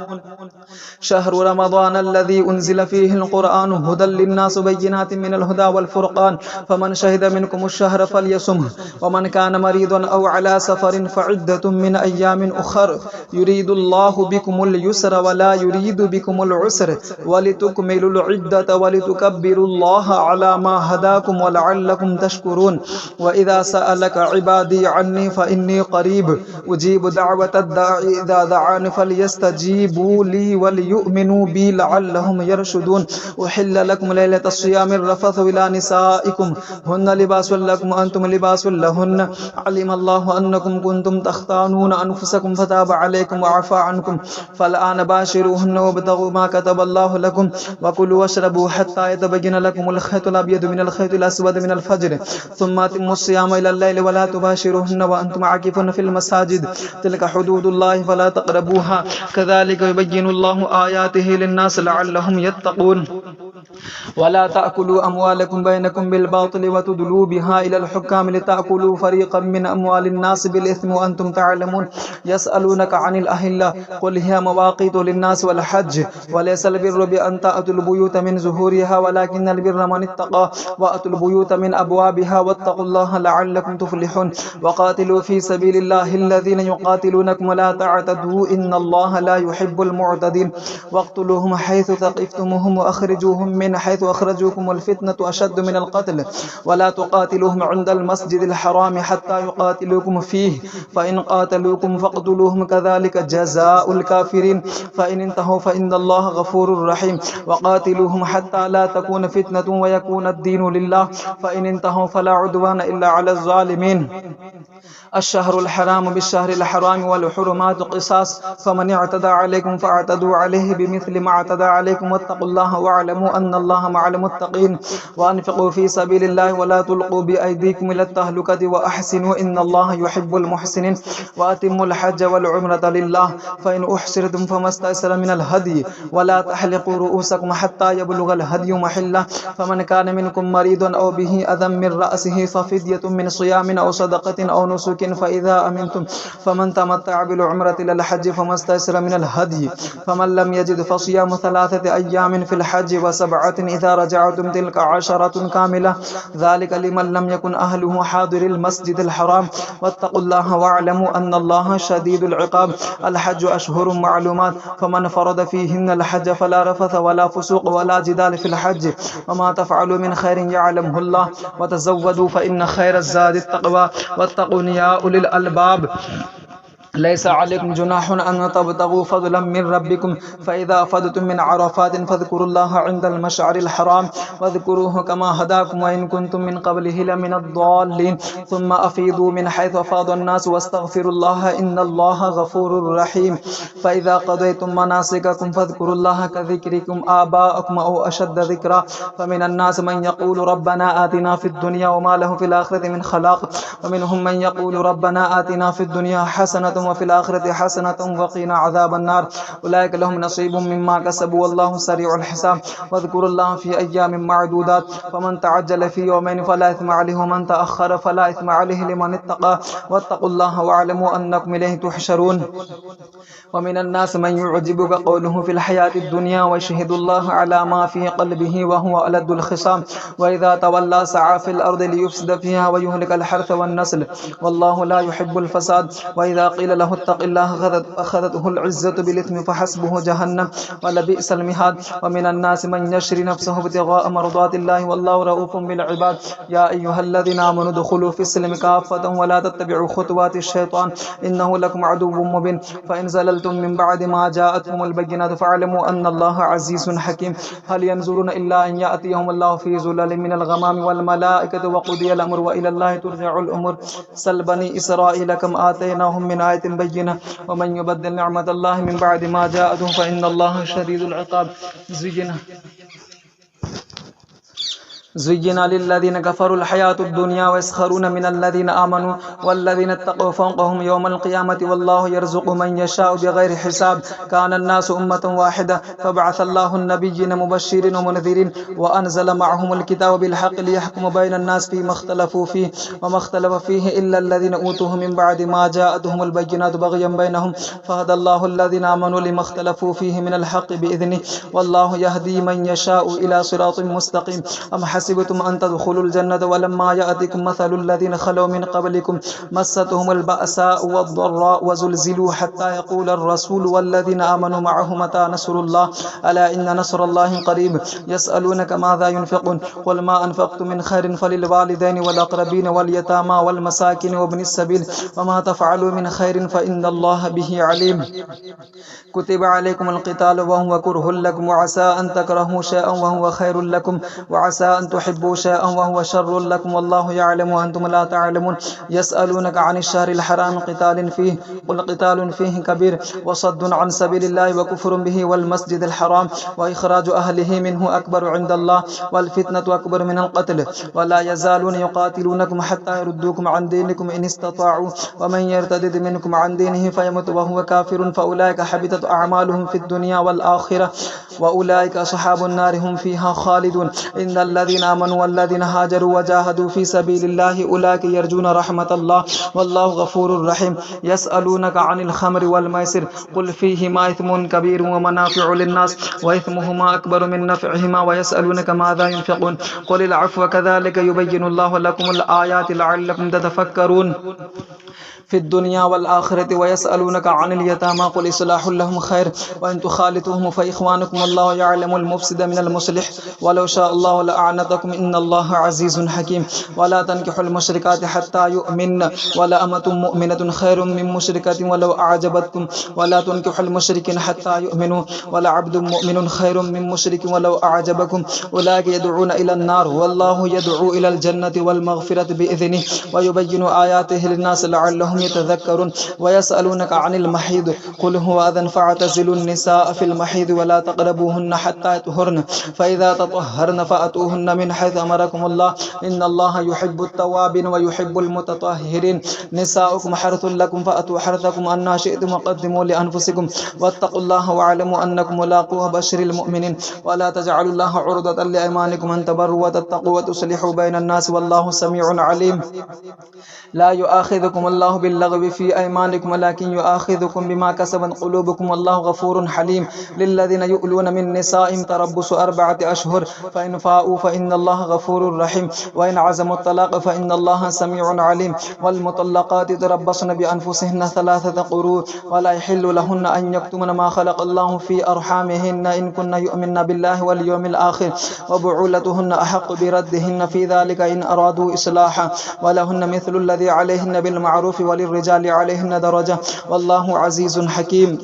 شهر رمضان الذي أنزل فيه القرآن هدى للناس بينات من الهدى والفرقان فمن شهد منكم الشهر فليصمه ومن كان مريضا أو على سفر فعدة من أيام أخر يريد الله بكم اليسر ولا يريد بكم العسر ولتكملوا العدة ولتكبروا الله على ما هداكم ولعلكم تشكرون وإذا سألك عبادي عني فإني قريب أجيب دعوة الداعي إذا دعان فليستجيبوا لي وليؤمنوا بي لعلهم يرشدون أحل لكم ليلة الصيام الرفث إلى نسائكم هن لباس لكم وأنتم لباس لهن علم الله أنكم كنتم تختانون أنفسكم فتاب عليكم وعفى عنكم فالآن باشروهن وابتغوا ما كتب الله لكم وكلوا واشربوا حتى يتبين لكم الخيط الأبيض من الخيط الأسود من الفجر ثم أتموا الصيام إلى الليل ولا تباشروهن وأنتم عاكفون في المساجد تلك حدود الله فلا تقربوها كذلك يبين الله آياته للناس لعلهم يتقون ولا تأكلوا أموالكم بينكم بالباطل وتدلوا بها إلى الحكام لتأكلوا فريقا من أموال الناس بالإثم وأنتم تعلمون يسألونك عن الأهلة قل هي مواقيت للناس والحج وليس البر بأن تأتوا البيوت من زهورها ولكن البر من اتقى وأتوا البيوت من أبوابها واتقوا الله لعلكم تفلحون وقاتلوا في سبيل الله الذين يقاتلونكم ولا تعتدوا إن الله لا يحب المعتدين واقتلوهم حيث ثقفتموهم وأخرجوهم من حيث أخرجوكم والفتنة أشد من القتل ولا تقاتلوهم عند المسجد الحرام حتى يقاتلوكم فيه فإن قاتلوكم فاقتلوهم كذلك جزاء الكافرين فإن انتهوا فإن الله غفور رحيم وقاتلوهم حتى لا تكون فتنة ويكون الدين لله فإن انتهوا فلا عدوان إلا على الظالمين الشهر الحرام بالشهر الحرام والحرمات قصاص فمن اعتدى عليكم فاعتدوا عليه بمثل ما اعتدى عليكم واتقوا الله واعلموا أن الله مع المتقين وأنفقوا في سبيل الله ولا تلقوا بأيديكم إلى التهلكة وأحسنوا إن الله يحب المحسنين وأتموا الحج والعمرة لله فإن أحسرتم فما استيسر من الهدي ولا تحلقوا رؤوسكم حتى يبلغ الهدي محله فمن كان منكم مريضا أو به أذى من رأسه ففدية من صيام أو صدقة أو نسك فإذا أمنتم فمن تمتع بالعمرة إلى الحج فما استيسر من الهدي فمن لم يجد فصيام 3 أيام في الحج و7 إذا رجعتم تلك 10 كاملة ذلك لمن لم يكن أهله حاضر المسجد الحرام واتقوا الله واعلموا أن الله شديد العقاب الحج أشهر معلومات فمن فرض فيهن الحج فلا رفث ولا فسوق ولا جدال في الحج وما تفعلوا من خير يعلمه الله وتزودوا فإن خير الزاد التقوى واتقون يا أولي الألباب ليس عليكم جناح أن تبتغوا فضلا من ربكم فإذا أفضتم من عرفات فاذكروا الله عند المشعر الحرام واذكروه كما هداكم وإن كنتم من قبله لمن الضالين ثم أفيضوا من حيث أفاض الناس واستغفروا الله إن الله غفور رحيم فإذا قضيتم مناسككم فاذكروا الله كذكركم آباءكم أو أشد ذكرا فمن الناس من يقول ربنا آتنا في الدنيا وما له في الآخرة من خلاق ومنهم من يقول ربنا آتنا في الدنيا حسنة وفي الآخرة حسنة وقنا عذاب النار أولئك لهم نصيب مما كسبوا والله سريع الحساب واذكروا الله في أيام معدودات فمن تعجل في يومين فلا إثم عليه ومن تأخر فلا إثم عليه لمن اتقى واتقوا الله واعلموا أنكم إليه تحشرون ومن الناس من يعجبك قوله في الحياة الدنيا ويشهد الله على ما في قلبه وهو ألد الخصام وإذا تولى سعى في الأرض ليفسد فيها ويهلك الحرث والنسل والله لا يحب الفساد وإذا قيل له اتق الله أخذته العزة بالإثم فحسبه جهنم ولبئس المهاد ومن الناس من يشري نفسه ابتغاء مرضات الله والله رؤوف بالعباد يا أيها الذين آمنوا ادخلوا في السلم كافة ولا تتبعوا خطوات الشيطان إنه لكم عدو مبين فإن زللتم من بعد ما جاءتكم البينات فاعلموا أن الله عزيز حكيم هل ينظرون إلا أن يأتيهم الله في ظلال من الغمام والملائكة وقضي الأمر وإلى الله ترجع الأمور سل بني إسرائيل كم آتيناهم من آية بينة ومن يبدل نعمة الله من بعد ما جاءته فإن الله شديد العقاب زين للذين كفروا الحياة الدنيا ويسخرون من الذين آمنوا والذين اتقوا فوقهم يوم القيامة والله يرزق من يشاء بغير حساب. كان الناس أمة واحدة فبعث الله النبيين مبشرين ومنذرين وأنزل معهم الكتاب بالحق ليحكم بين الناس فيما اختلفوا فيه وما اختلف فيه إلا الذين أوتوه من بعد ما جاءتهم البينات بغيا بينهم فهدى الله الذين آمنوا لما اختلفوا فيه من الحق بإذنه والله يهدي من يشاء إلى صراط مستقيم. أم حسبتم أن تدخلوا الجنة ولما يأتكم مثل الذين خلوا من قبلكم مستهم البأساء والضراء وزلزلوا حتى يقول الرسول والذين آمنوا معه متى نصر الله ألا إن نصر الله قريب. يسألونك ماذا ينفقون قل ما أنفقتم من خير فللوالدين والأقربين واليتامى والمساكين وابن السبيل وما تفعلوا من خير فإن الله به عليم. كتب عليكم القتال وهو كره لكم وعسى أن تكرهوا شيئا وهو خير لكم وعسى أن تحبوا شيئا وهو شر لكم والله يعلم وأنتم لا تعلمون. يسألونك عن الشهر الحرام قتال فيه قل قتال فيه كبير وصد عن سبيل الله وكفر به والمسجد الحرام وإخراج أهله منه أكبر عند الله والفتنة أكبر من القتل ولا يزالون يقاتلونكم حتى يردوكم عن دينكم إن استطاعوا ومن يرتد منكم عن دينه فيمت وهو كافر فأولئك حبطت أعمالهم في الدنيا والآخرة وأولئك أصحاب النار هم فيها خالدون. إن الذين آمنوا والذين هاجروا وجاهدوا في سبيل الله أولئك يرجون رحمة الله والله غفور رحيم. يسألونك عن الخمر والميسر قل فيهما إثم كبير ومنافع للناس وإثمهما أكبر من نفعهما ويسألونك ماذا ينفقون قل العفو كذلك يبين الله لكم الآيات لعلكم تتفكرون في الدنيا والآخرة. ويسألونك عن اليتامى قل إصلاح لهم خير وإن تخالطوهم فإخوانكم والله يعلم المفسد من المصلح ولو شاء الله لأعنتكم إن الله عزيز حكيم. ولا تنكحوا المشركات حتى يؤمن ولأمة مؤمنة خير من مشركة ولو أعجبتكم ولا تنكحوا المشركين حتى يؤمنوا ولعبد مؤمن خير من مشرك ولو أعجبكم أولئك يدعون إلى النار والله يدعو إلى الجنة والمغفرة بإذنه ويبين آياته للناس لعلهم يتذكرون. ويسألونك عن المحيض قل هو أذى فاعتزلوا النساء في المحيض ولا تقربوهن حتى يطهرن فإذا تطهرن فأتوهن من حيث أمركم الله إن الله يحب التوابين ويحب المتطهرين. نساؤكم حرث لكم فأتوا حرثكم أن شئتم وقدموا لأنفسكم واتقوا الله واعلموا أنكم ملاقوه بشر المؤمنين. ولا تجعلوا الله عرضة لأيمانكم أن تبروا وتتقوا وتصلحوا بين الناس والله سميع عليم. لا يؤاخذكم الله باللغو في أيمانكم ولكن يؤاخذكم بما كسبت قلوبكم والله غفور حليم. للذين يؤلون من نسائهم تربص 4 أشهر فإن فاءوا فإن الله غفور رحيم وإن عزموا الطلاق فإن الله سميع عليم. والمطلقات يتربصن بأنفسهن 3 قروء ولا يحل لهن أن يكتمن ما خلق الله في أرحامهن إن كن يؤمن بالله واليوم الآخر وبعولتهن أحق بردهن في ذلك إن أرادوا إصلاحا ولهن مثل الذي عليهن بالمعروف وللرجال عليهن درجة والله عزيز حكيم.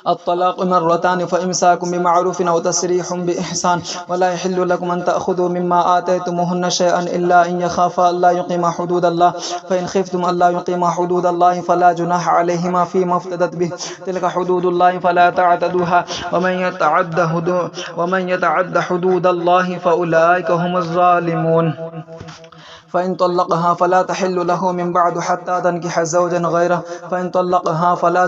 الطلاق 2 مرتان فإمساك بمعروف أو تسريح بإحسان ولا يحل لكم أن تأخذوا مما آتيتموهن شيئا إلا أن يخافا ألا يقيما حدود الله فإن خفتم ألا يقيما حدود الله فلا جناح عليهما فيما افتدت به تلك حدود الله فلا تعتدوها ومن يتعد حدود الله فأولئك هم الظالمون. فإن طلقها فلا تحل له من بعد حتى تنكح زوجا غيره فإن طلقها فلا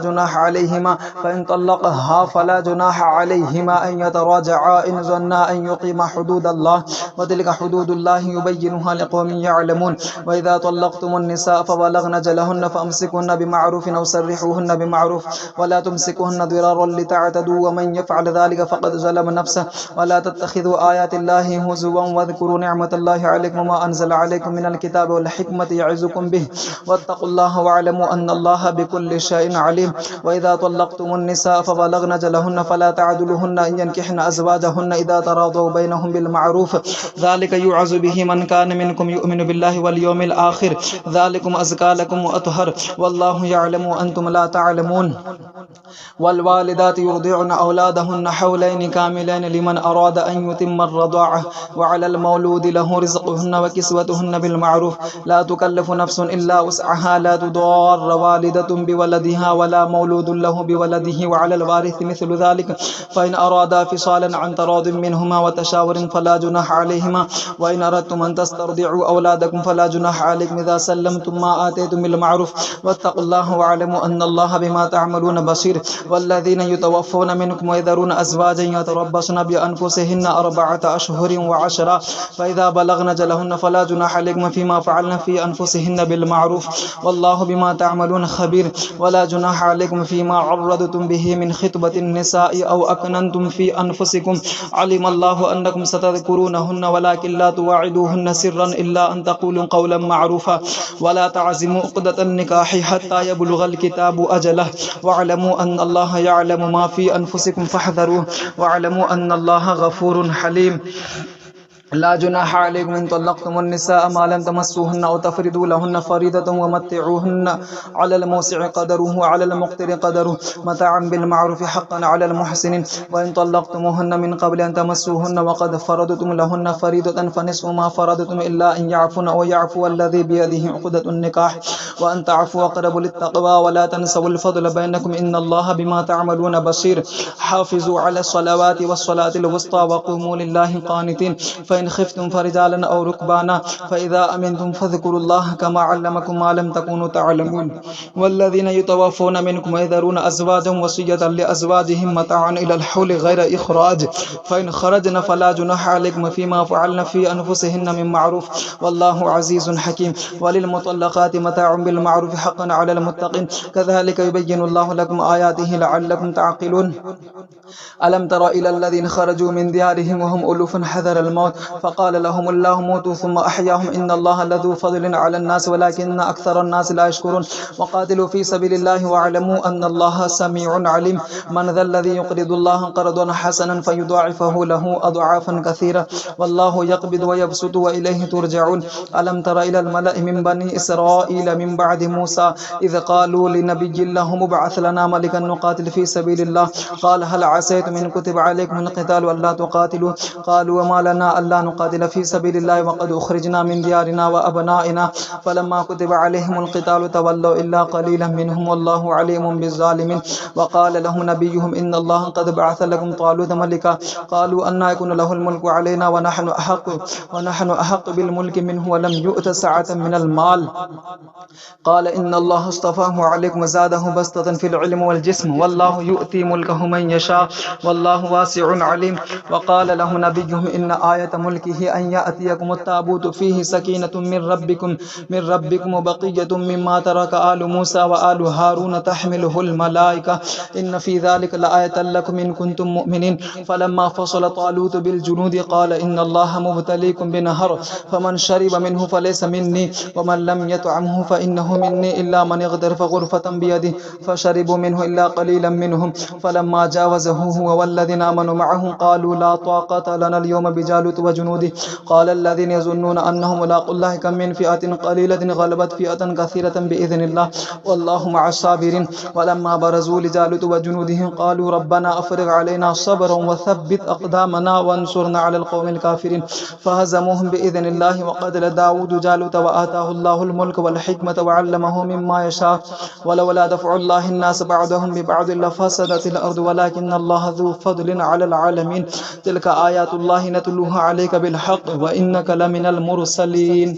جناح عليهما أن يتراجعا إن ظنا أن يقيما حدود الله وتلك حدود الله يبينها لقوم يعلمون. وإذا طلقتم النساء فبلغن أجلهن فأمسكوهن بمعروف أو سرحوهن بمعروف ولا تمسكوهن ضرارا لتعتدوا ومن يفعل ذلك فقد ظلم نفسه. ولا تتخذوا آيات الله هزوا واذكروا نعمة الله عليكم وما أنزل عليكم من الكتاب والحكمة يعظكم به واتقوا الله واعلموا أن الله بكل شيء عليم. وإذا طلقتم النساء فبلغن أجلهن فلا تعدلوهن أن ينكحن أزواجهن إذا تراضوا بينهم بالمعروف ذلك يوعظ به من كان منكم يؤمن بالله واليوم الآخر ذلكم أزكى لكم وأطهر والله يعلم وأنتم لا تعلمون. والوالدات يرضعن أولادهن حولين كاملين لمن أراد أن يتم الرضاعة وعلى المولود له رزقهن وكسوتهن بالمعروف لا تكلف نفس إلا وسعها لا تضار والدة بولدها ولا مولود له بولده وعلى الوارث مثل ذلك فإن أرادا فصالا عن تراض منهما وتشاور فلا جناح عليهما وإن أردتم أن تسترضعوا أولادكم فلا جناح عليكم إذا سلمتم ما آتيتم بالمعروف واتقوا الله واعلموا أن الله بما تعملون بصير والذين يتوفون منكم ويذرون أزواجا يتربصن بأنفسهن 4 أشهر و10 فإذا بلغن أجلهن فلا جناح عليكم فيما فعلن في أنفسهن بالمعروف والله بما تعملون خبير ولا جناح عليكم فيما عرضتم به من خطبة النساء أو أكننتم في أنفسكم علم الله أنكم ستذكرونهن ولكن لا تواعدوهن سرا إلا أن تقولوا قولا معروفا ولا تعزموا عقدة النكاح حتى يبلغ الكتاب أجله واعلموا أن الله يعلم ما في أنفسكم فاحذروه واعلموا أن الله غفور حليم لا جناح عليكم إن طلقتم النساء ما لم تمسوهن أو تفردوا لهن فريضة ومتعوهن على الموسع قدره وعلى المقتر قدره متاعا بالمعروف حقا على المحسنين وإن طلقتموهن من قبل أن تمسوهن وقد فرضتم لهن فريضة فنصف ما فرضتم إلا أن يعفون أو يعفو الذي بيده عقدة النكاح وأن تعفوا أقرب للتقوى ولا تنسوا الفضل بينكم إن الله بما تعملون بصير حافظوا على الصلوات والصلاة الوسطى وقوموا لله قانتين فإن خفتم فرجالا أو ركبانا فإذا أمنتم فاذكروا الله كما علمكم ما لم تكونوا تعلمون والذين يتوفون منكم ويذرون أزواجا وصية لأزواجهم متاعا إلى الحول غير إخراج فإن خرجن فلا جناح عليكم فيما فعلن في أنفسهن من معروف والله عزيز حكيم وللمطلقات متاع بالمعروف حقا على المتقين كذلك يبين الله لكم آياته لعلكم تعقلون ألم تر إلى الذين خرجوا من ديارهم وهم ألوف حذر الموت فقال لهم الله موتوا ثم أحياهم إن الله لذو فضل على الناس ولكن أكثر الناس لا يشكرون وقاتلوا في سبيل الله واعلموا أن الله سميع عليم من ذا الذي يقرض الله قرضا حسنا فيضاعفه له أضعافا كثيرة والله يقبض ويبسط وإليه ترجعون ألم تر إلى الملأ من بني إسرائيل من بعد موسى إذ قالوا لنبي الله مبعث لنا ملكا نقاتل في سبيل الله قال هل عسيتم إن كتب عليكم القتال ألا تقاتلوا قالوا وما لنا ألا نقاتل في سبيل الله وقد أخرجنا من ديارنا وأبنائنا فلما كتب عليهم القتال تولوا إلا قليلا منهم والله عليم بالظالمين وقال لهم نبيهم إن الله قد بعث لكم طالوت ملكا قالوا أن يكون له الملك علينا ونحن أحق بالملك منه ولم يؤت سعة من المال قال إن الله اصطفاه عليكم وزاده بسطة في العلم والجسم والله يؤتي ملكه من يشاء والله واسع عليم وقال له نبيهم إن آية ملكه أن يأتيكم التابوت فيه سكينة من ربكم وبقية مما ترك آل موسى وآل هارون تحمله الملائكة إن في ذلك لآية لكم إن كنتم مؤمنين فلما فصل طالوت بالجنود قال إن الله مبتليكم بنهر فمن شرب منه فليس مني ومن لم يطعمه فإنه مني إلا من اغترف غرفة بيده فشربوا منه إلا قليلا منهم فلما جاوزه هو والذين آمنوا معه قالوا لا طاقة لنا اليوم بجالوت وجنوده قال الذين يظنون أنهم ملاقوا الله كم من فئة قليلة غلبت فئة كثيرة بإذن الله والله مع الصابرين ولما برزوا لجالوت وجنوده قالوا ربنا أفرغ علينا صبرا وثبت أقدامنا وانصرنا على القوم الكافرين فهزموهم بإذن الله وقتل داود جالوت وآتاه الله الملك والحكمة وعلمه مما يشاء ولولا دفع الله الناس بعضهم ببعض لفسدت الأرض ولكن الله ذو فضل على العالمين تلك آيات الله نتلوها عليك بالحق وإنك لمن المرسلين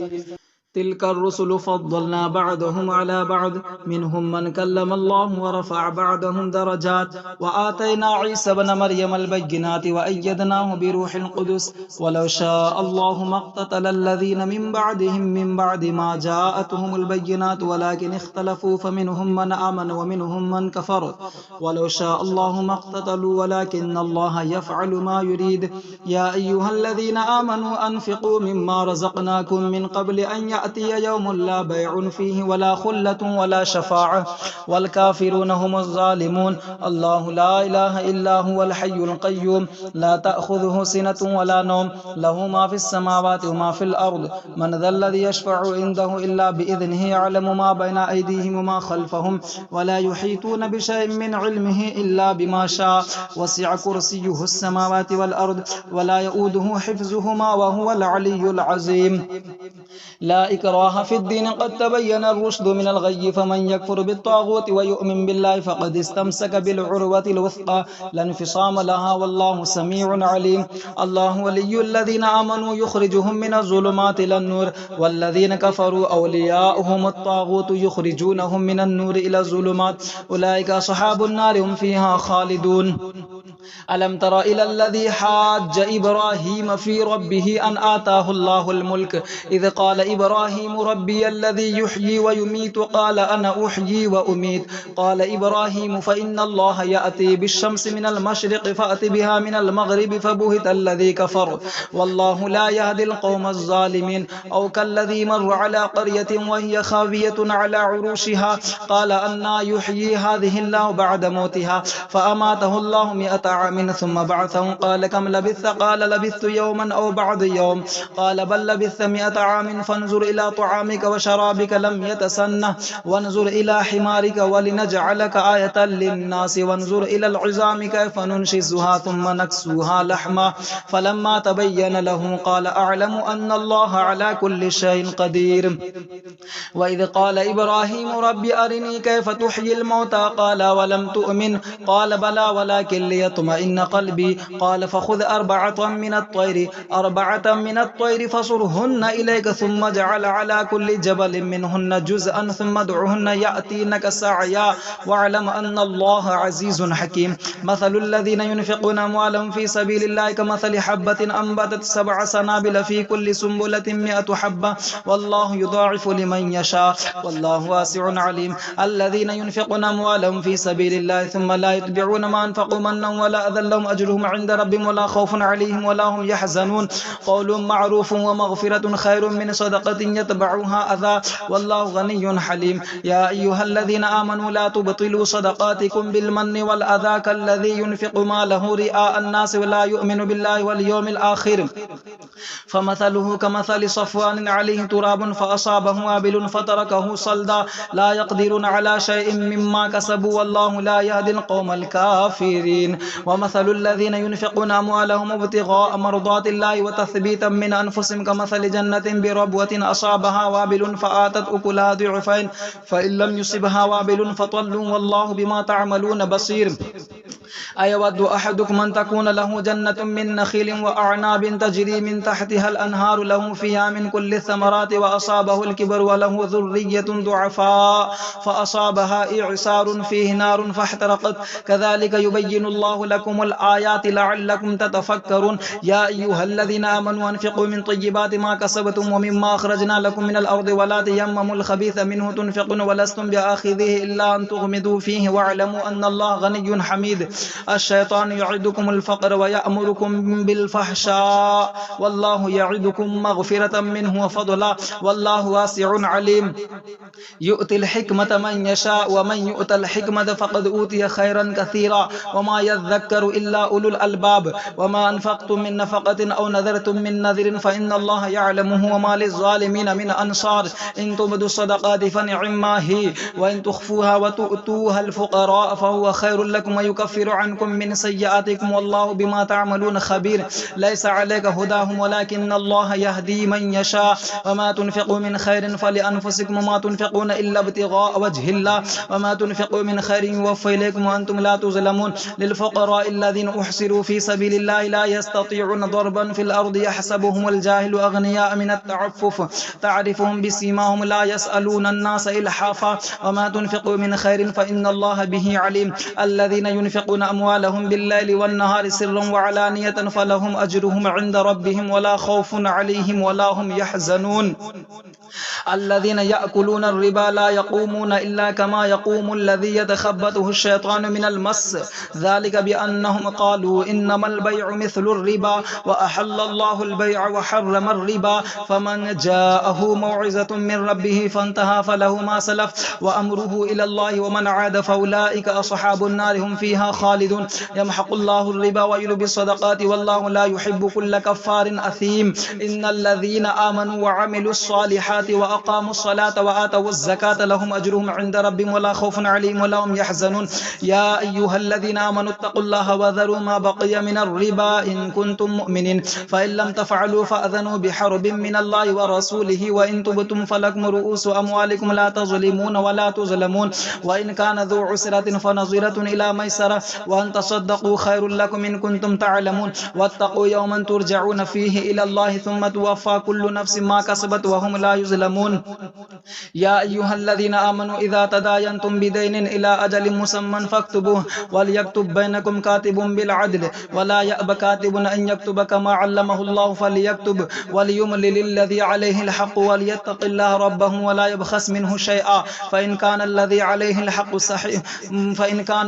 تلك الرسل فضلنا بعضهم على بعض منهم من كلم الله ورفع بعضهم درجات وآتينا عيسى بن مريم البينات وأيدناه بروح القدس ولو شاء الله ما اقتتل الذين من بعدهم من بعد ما جاءتهم البينات ولكن اختلفوا فمنهم من آمن ومنهم من كفر ولو شاء الله ما اقتتلوا ولكن الله يفعل ما يريد يا أيها الذين آمنوا أنفقوا مما رزقناكم من قبل أن يأتي يوم لا بيع فيه ولا خلة ولا شفاعة والكافرون هم الظالمون. الله لا إله إلا هو الحي القيوم لا تأخذه سنة ولا نوم له ما في السماوات وما في الأرض من ذا الذي يشفع عنده إلا بإذنه يعلم ما بين أيديهم وما خلفهم ولا يحيطون بشيء من علمه إلا بما شاء وسع كرسيه السماوات والأرض ولا يؤوده حفظهما وهو العلي العظيم. لا إكراه في الدين قد تبين الرشد من الغي فمن يكفر بالطاغوت ويؤمن بالله فقد استمسك بالعروة الوثقى لا انفصام لها والله سميع عليم. الله ولي الذين آمنوا يخرجهم من الظلمات إلى النور والذين كفروا أولياؤهم الطاغوت يخرجونهم من النور إلى الظلمات أولئك أصحاب النار هم فيها خالدون. ألم تر إلى الذي حاج إبراهيم في ربه أن آتاه الله الملك إذ قال إبراهيم ربي الذي يحيي ويميت قال أنا أحيي وأميت قال إبراهيم فإن الله يأتي بالشمس من المشرق فأت بها من المغرب فبهت الذي كفر والله لا يهدي القوم الظالمين. أو كالذي مر على قرية وهي خاوية على عروشها قال أنا يحيي هذه الله بعد موتها فأماته الله 100 عام ثم بعثه قال كم لبثت قال لبثت يوما أو بعض يوم قال بل لبثت 100 عام فانظر إلى طعامك وشرابك لم يتسنه وانظر إلى حمارك ولنجعلك آية للناس وانظر إلى العظام كيف ننشزها ثم نكسوها لحما فلما تبين له قال أعلم أن الله على كل شيء قدير. وإذ قال إبراهيم رب أرني كيف تحيي الموتى قال ولم تؤمن قال بلى ولكن ليطمئن قلبي قال فخذ أربعة من الطير فصرهن إليك ثم اجعل على كل جبل منهن جزءا ثم ادعهن يأتينك سعيا واعلم أن الله عزيز حكيم. مثل الذين ينفقون أموالهم في سبيل الله كمثل حبة أنبتت 7 سنابل في كل سنبلة 100 حبة والله يضاعف لمن يشاء والله واسع عليم. الذين ينفقون أموالهم في سبيل الله ثم لا يتبعون ما أنفقوا منا ولا أذى لهم أجرهم عند ربهم ولا خوف عليهم ولا هم يحزنون قول معروف ومغفرة خير من صدقة يتبعها أذى والله غني حليم. يا أيها الذين آمنوا لا تبطلوا صدقاتكم بالمن والأذى كالذي ينفق ماله رئاء الناس ولا يؤمن بالله واليوم الآخر فمثله كمثل صفوان عليه تراب فأصابه وابل فتركه صلدا لا يقدرون على شيء مما كسبوا والله لا يهدي القوم الكافرين. ومثل الذين ينفقون أموالهم ابتغاء مرضات الله وتثبيتا من أنفسهم كمثل جنة بربوة أصابها وابل فآتت أكلها ضعفين فإن لم يصبها وابل فطل والله بما تعملون بصير. أيود أحدكم أن تكون له جنة من نخيل وأعناب تجري من تحتها الأنهار له فيها من كل الثمرات وأصابه الكبر وله ذرية ضعفاء فأصابها إعصار فيه نار فاحترقت كذلك يبين الله لكم الآيات لعلكم تتفكرون. يا أيها الذين آمنوا أنفقوا من طيبات ما كسبتم ومما أخرجنا لكم من الأرض ولا تيمموا الخبيث منه تنفقون ولستم بآخذه إلا أن تغمضوا فيه واعلموا أن الله غني حميد. الشيطان يعدكم الفقر ويأمركم بالفحشاء والله يعدكم مغفرة منه وفضلا والله واسع عليم. يؤتي الحكمة من يشاء ومن يؤت الحكمة فقد أوتي خيرا كثيرا وما يذكر إلا أولو الألباب. وما أنفقتم من نفقة أو نذرتم من نذر فإن الله يعلمه وما للظالمين من أنصار إن تبدوا الصدقات فنعما هي وإن تخفوها وتؤتوها الفقراء فهو خير لكم ويكفر عنكم من سيئاتكم والله بما تعملون خبير. ليس عليك هداهم ولكن الله يهدي من يشاء وما تنفقوا من خير فلأنفسكم وما تنفقون إلا ابتغاء وجه الله وما تنفقوا من خير يوفى إليكم وأنتم لا تظلمون. للفقراء الذين أحصروا في سبيل الله لا يستطيعون ضربا في الأرض يحسبهم الجاهل أغنياء من التعفف تعرفهم بسيماهم لا يسألون الناس إلحافا وما تنفقوا من خير فإن الله به عليم. الذين ينفقون أموالهم بالليل والنهار سرا وعلانية فلهم أجرهم عند ربهم ولا خوف عليهم ولا هم يحزنون. الذين يأكلون الربا لا يقومون إلا كما يقوم الذي يتخبطه الشيطان من المس ذلك بأنهم قالوا إنما البيع مثل الربا وأحل الله البيع وحرم الربا فمن جاءه موعظة من ربه فانتهى فله ما سلف وأمره إلى الله ومن عاد فأولئك أصحاب النار هم فيها خالدون يمحق الله الربا ويربي الصدقات والله لا يحب كل كفار أثيم إن الذين آمنوا وعملوا الصالحات وأقاموا الصلاة وآتوا الزكاة لهم أجرهم عند ربهم ولا خوف عليهم ولا هم يحزنون يا أيها الذين آمنوا اتقوا الله وذروا ما بقي من الربا إن كنتم مؤمنين فإن لم تفعلوا فأذنوا بحرب من الله ورسوله وإن تبتم فلكم رؤوس أموالكم لا تظلمون ولا تظلمون وإن كان ذو عسرة فنظرة إلى ميسرة وأن تصدقوا خير لكم إن كنتم تعلمون واتقوا يوما ترجعون فيه إلى الله ثم توفى كل نفس ما كسبت وهم لا يظلمون يا أيها الذين آمنوا إذا تداينتم بدين إلى أجل مسمى فاكتبوه وليكتب بينكم كاتب بالعدل ولا يأب كاتب أن يكتب كما علمه الله فليكتب وليملل الذي عليه الحق وليتق الله ربه ولا يبخس منه شيئا فإن كان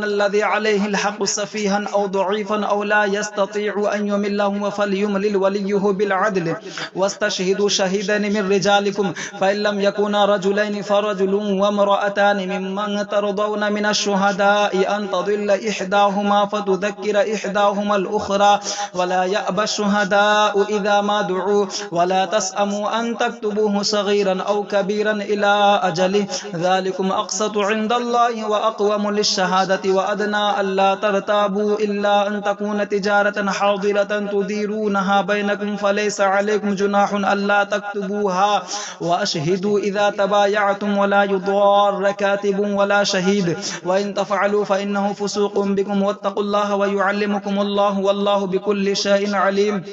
الذي عليه الحق سفيها أو ضعيفا أو لا يستطيع أن يمله فليملل وليه بالعدل واستشهدوا شهيدين من رجالكم فإن لم يكونا رجلين فرجل وامرأتان ممن ترضون من الشهداء أن تضل إحداهما فتذكر إحداهما الأخرى ولا يأبى الشهداء إذا ما دعوا ولا تسأموا أن تكتبوه صغيرا أو كبيرا إلى أجله ذلكم أقسط عند الله وأقوم للشهادة وأدنى ألا ترتابوا إلا أن تكون تجارة حاضرة تديرونها بينكم فليس عليكم جناح ألا تكتبوها وأشهدوا إذا تبايعتم ولا يضار كاتب ولا شهيد وإن تفعلوا فإنه فسوق بكم واتقوا الله ويعلمكم الله والله بكل شيء عليم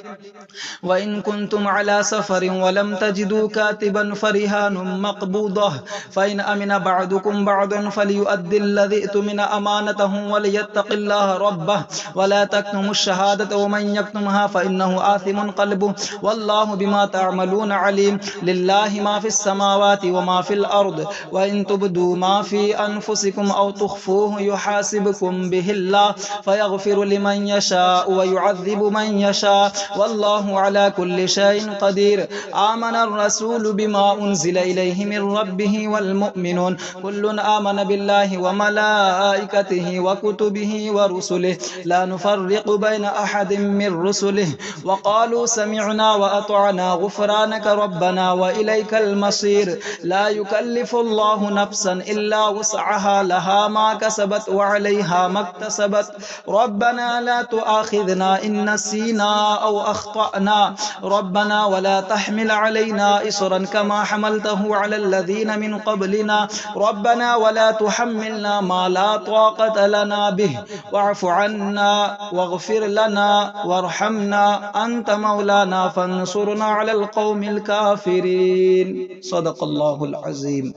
وإن كنتم على سفر ولم تجدوا كاتبا فرهان مقبوضة فإن أمن بعضكم بعضا فليؤدي الذي ائتمن أمانته وليتق الله ربه ولا تكتموا الشهادة ومن يكتمها فإنه آثم قلبه والله بما تعملون عليم لله ما في السماوات وما في الأرض وإن تبدوا ما في أنفسكم أو تخفوه يحاسبكم به الله فيغفر لمن يشاء ويعذب من يشاء والله على كل شيء قدير آمن الرسول بما أنزل إليه من ربه والمؤمنون كل آمن بالله وملائكته وكتبه ورسله لا نفرق بين أحد من رسله وقالوا سمعنا وأطعنا غفرانك ربنا وإليك المصير لا يكلف الله نفسا إلا وسعها لها ما كسبت وعليها ما اكتسبت ربنا لا تؤاخذنا إن نسينا أو أخطأنا ربنا ولا تحمل علينا إصرا كما حملته على الذين من قبلنا ربنا ولا تحملنا ما لا طاقة لنا به واعف عنا واغفر لنا وارحمنا أنت مولانا فانصرنا على القوم الكافرين صدق الله العظيم